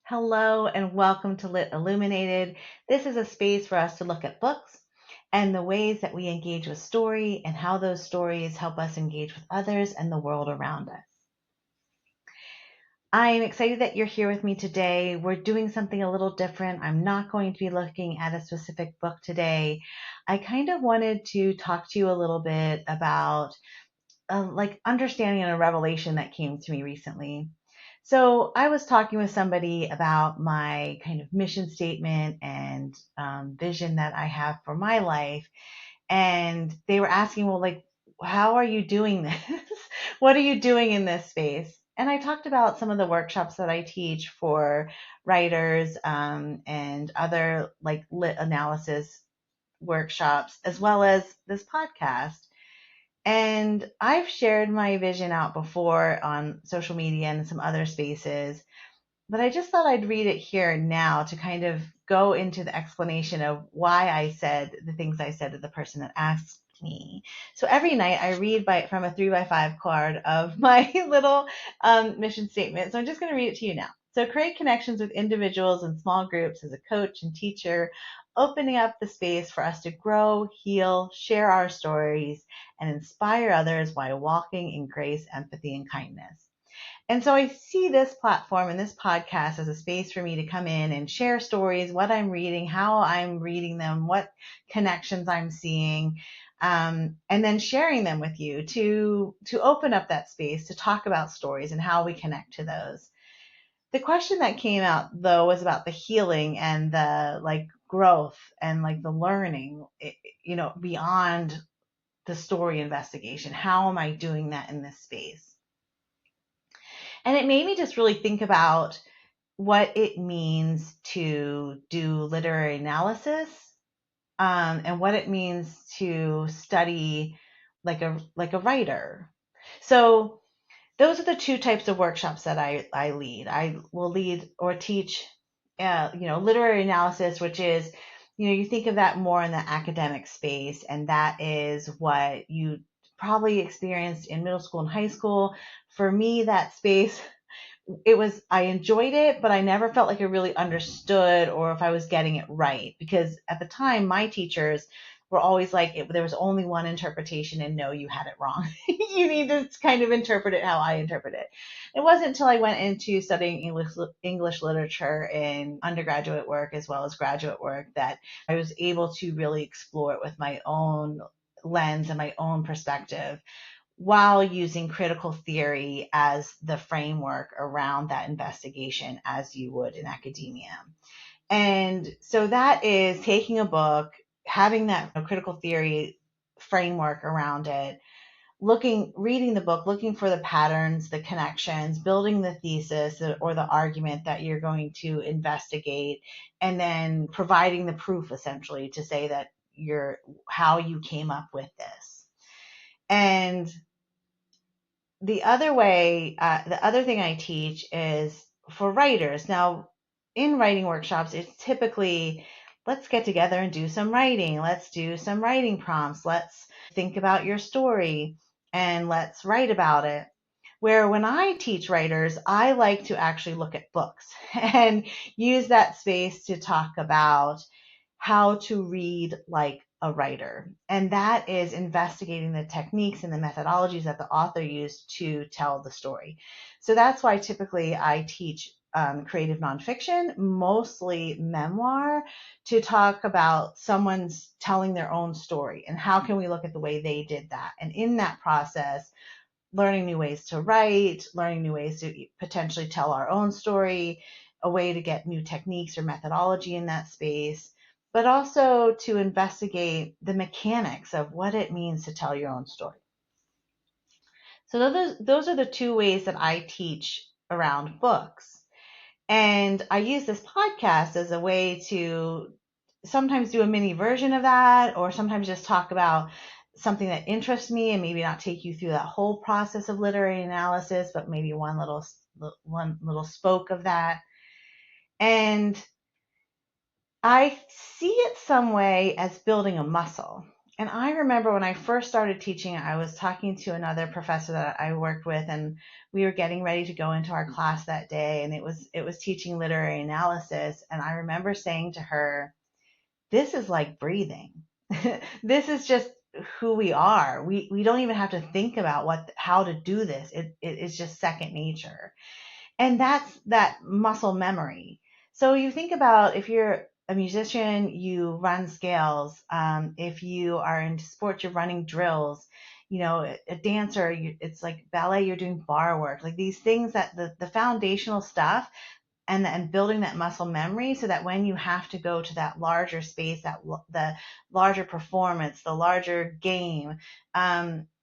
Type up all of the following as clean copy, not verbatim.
Hello and welcome to Lit Illuminated. This is a space for us to look at books and the ways that we engage with story and how those stories help us engage with others and the world around us. I'm excited that you're here with me today. We're doing something a little different. I'm not going to be looking at a specific book today. I kind of wanted to talk to you a little bit about understanding and a revelation that came to me recently. So I was talking with somebody about my kind of mission statement and vision that I have for my life. And they were asking, well, how are you doing this? What are you doing in this space? And I talked about some of the workshops that I teach for writers and other lit analysis workshops, as well as this podcast. And I've shared my vision out before on social media and some other spaces, but I just thought I'd read it here now to kind of go into the explanation of why I said the things I said to the person that asked me. So every night I read from a 3x5 card of my little mission statement. So I'm just going to read it to you now. So create connections with individuals and small groups as a coach and teacher, opening up the space for us to grow, heal, share our stories, and inspire others while walking in grace, empathy, and kindness. And so I see this platform and this podcast as a space for me to come in and share stories, what I'm reading, how I'm reading them, what connections I'm seeing, and then sharing them with you to open up that space to talk about stories and how we connect to those. The question that came out though was about the healing and the growth and the learning, beyond the story investigation. How am I doing that in this space? And it made me just really think about what it means to do literary analysis, and what it means to study like a writer. So those are the two types of workshops that I lead. I will lead or teach, literary analysis, which is, you think of that more in the academic space, and that is what you probably experienced in middle school and high school. For me, that space, I enjoyed it, but I never felt like I really understood or if I was getting it right, because at the time my teachers were always like, there was only one interpretation, and no, you had it wrong. You need to kind of interpret it how I interpret it. It wasn't until I went into studying English literature in undergraduate work as well as graduate work that I was able to really explore it with my own lens and my own perspective, while using critical theory as the framework around that investigation, as you would in academia. And so that is taking a book, having that critical theory framework around it, reading the book, looking for the patterns, the connections, building the thesis or the argument that you're going to investigate, and then providing the proof essentially to say that how you came up with this. And the other thing I teach is for writers. Now, in writing workshops, it's typically, let's get together and do some writing. Let's do some writing prompts. Let's think about your story and let's write about it. Where when I teach writers, I like to actually look at books and use that space to talk about how to read like a writer. And that is investigating the techniques and the methodologies that the author used to tell the story. So that's why typically I teach creative nonfiction, mostly memoir, to talk about someone's telling their own story and how can we look at the way they did that. And in that process, learning new ways to write, learning new ways to potentially tell our own story, a way to get new techniques or methodology in that space, but also to investigate the mechanics of what it means to tell your own story. So those are the two ways that I teach around books. And I use this podcast as a way to sometimes do a mini version of that, or sometimes just talk about something that interests me and maybe not take you through that whole process of literary analysis, but maybe one little spoke of that. And I see it some way as building a muscle. And I remember when I first started teaching, I was talking to another professor that I worked with, and we were getting ready to go into our class that day, and it was teaching literary analysis. And I remember saying to her, "This is like breathing. This is just who we are. We don't even have to think about how to do this. It is just second nature." And that's that muscle memory. So you think about, if you're a musician, you run scales. If you are into sports, you're running drills. A dancer, it's like ballet, you're doing bar work, like these things, that the foundational stuff, and building that muscle memory, so that when you have to go to that larger space, the larger performance, the larger game,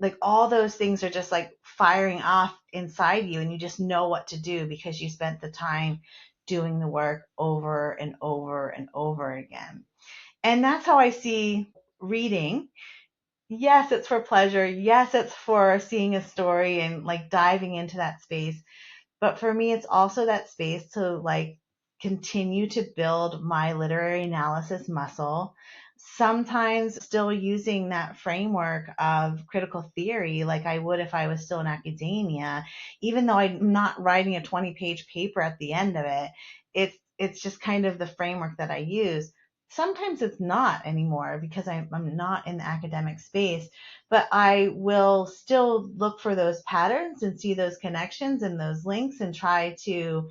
like all those things are just like firing off inside you, and you just know what to do because you spent the time doing the work over and over and over again. And that's how I see reading. Yes, it's for pleasure. Yes, it's for seeing a story and like diving into that space. But for me, it's also that space to like continue to build my literary analysis muscle. Sometimes still using that framework of critical theory like I would if I was still in academia, even though I'm not writing a 20-page paper at the end of it. It's just kind of the framework that I use. Sometimes it's not anymore because I'm not in the academic space, but I will still look for those patterns and see those connections and those links and try to,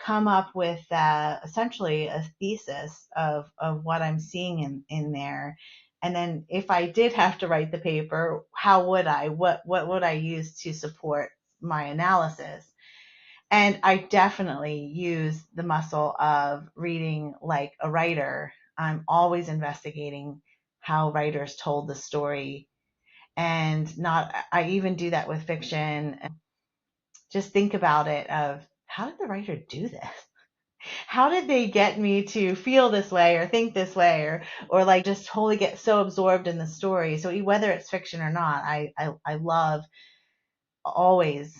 come up with essentially a thesis of what I'm seeing in there. And then if I did have to write the paper, how would I? What would I use to support my analysis? And I definitely use the muscle of reading like a writer. I'm always investigating how writers told the story, and not I even do that with fiction. Just think about it of, how did the writer do this? How did they get me to feel this way or think this way, or like just totally get so absorbed in the story? So whether it's fiction or not, I love always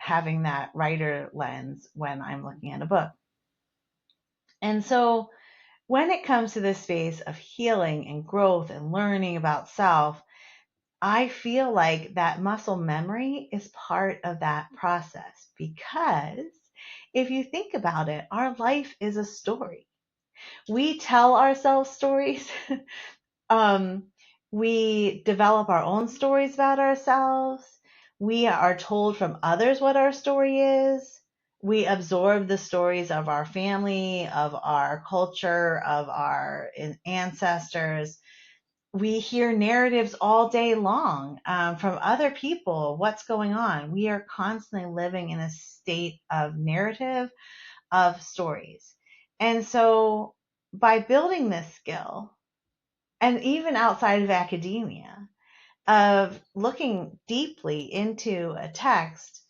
having that writer lens when I'm looking at a book. And so when it comes to this space of healing and growth and learning about self, I feel like that muscle memory is part of that process, because if you think about it, our life is a story. We tell ourselves stories. um, we develop our own stories about ourselves. We are told from others what our story is. We absorb the stories of our family, of our culture, of our ancestors. We hear narratives all day long, from other people, what's going on. We are constantly living in a state of narrative, of stories. And so by building this skill, and even outside of academia, of looking deeply into a text,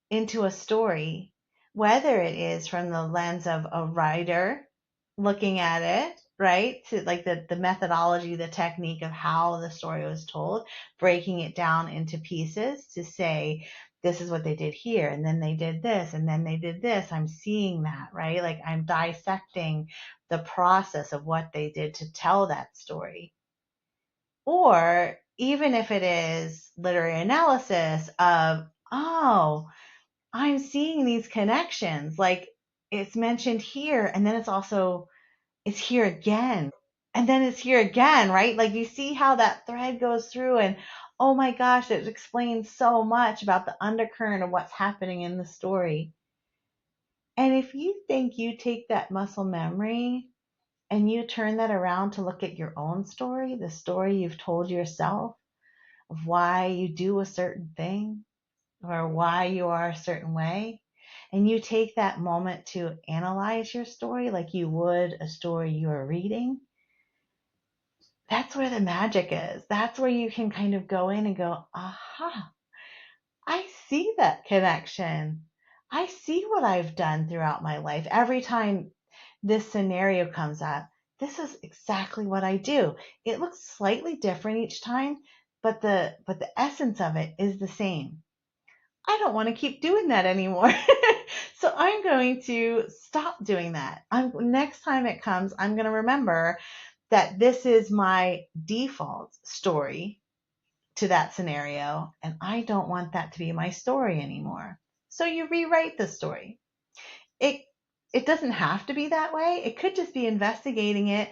into a story, whether it is from the lens of a writer looking at it, right? To like the methodology, the technique of how the story was told, breaking it down into pieces to say, this is what they did here, and then they did this, and then they did this. I'm seeing that, right? Like I'm dissecting the process of what they did to tell that story. Or even if it is literary analysis of, oh, I'm seeing these connections. Like it's mentioned here, and then it's here again. And then it's here again, right? Like you see how that thread goes through, and oh my gosh, it explains so much about the undercurrent of what's happening in the story. And if you think you take that muscle memory and you turn that around to look at your own story, the story you've told yourself of why you do a certain thing or why you are a certain way, and you take that moment to analyze your story like you would a story you are reading, that's where the magic is. That's where you can kind of go in and go, aha, I see that connection. I see what I've done throughout my life. Every time this scenario comes up, this is exactly what I do. It looks slightly different each time, but the essence of it is the same. I don't want to keep doing that anymore. So I'm going to stop doing that. Next time it comes, I'm going to remember that this is my default story to that scenario, and I don't want that to be my story anymore. So you rewrite the story. It it doesn't have to be that way. It could just be investigating it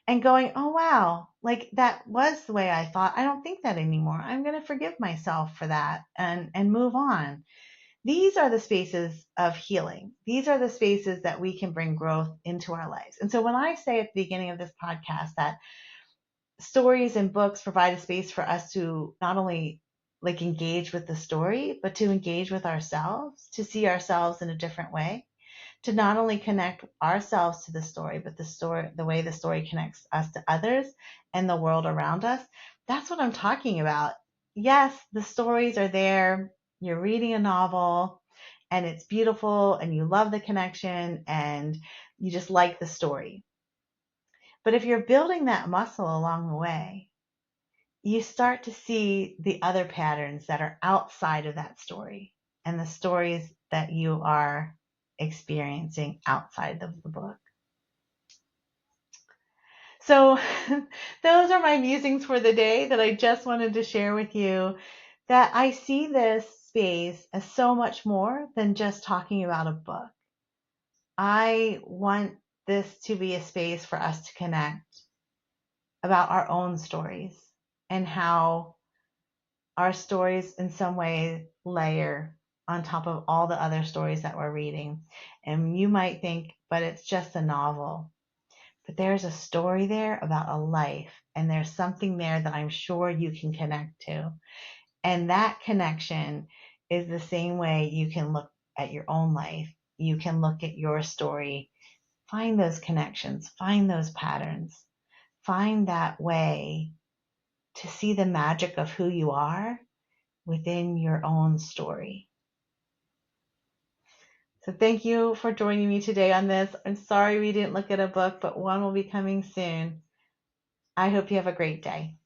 and going, "Oh wow, like that was the way I thought. I don't think that anymore. I'm going to forgive myself for that and move on." These are the spaces of healing. These are the spaces that we can bring growth into our lives. And so when I say at the beginning of this podcast that stories and books provide a space for us to not only like engage with the story, but to engage with ourselves, to see ourselves in a different way, to not only connect ourselves to the story, but the way the story connects us to others and the world around us. That's what I'm talking about. Yes, the stories are there. You're reading a novel and it's beautiful and you love the connection and you just like the story. But if you're building that muscle along the way, you start to see the other patterns that are outside of that story and the stories that you are experiencing outside of the book. So, those are my musings for the day that I just wanted to share with you. That I see this space as so much more than just talking about a book. I want this to be a space for us to connect about our own stories and how our stories in some way layer on top of all the other stories that we're reading. And you might think, but it's just a novel. But there's a story there about a life, and there's something there that I'm sure you can connect to. And that connection is the same way you can look at your own life. You can look at your story, find those connections, find those patterns, find that way to see the magic of who you are within your own story. So thank you for joining me today on this. I'm sorry we didn't look at a book, but one will be coming soon. I hope you have a great day.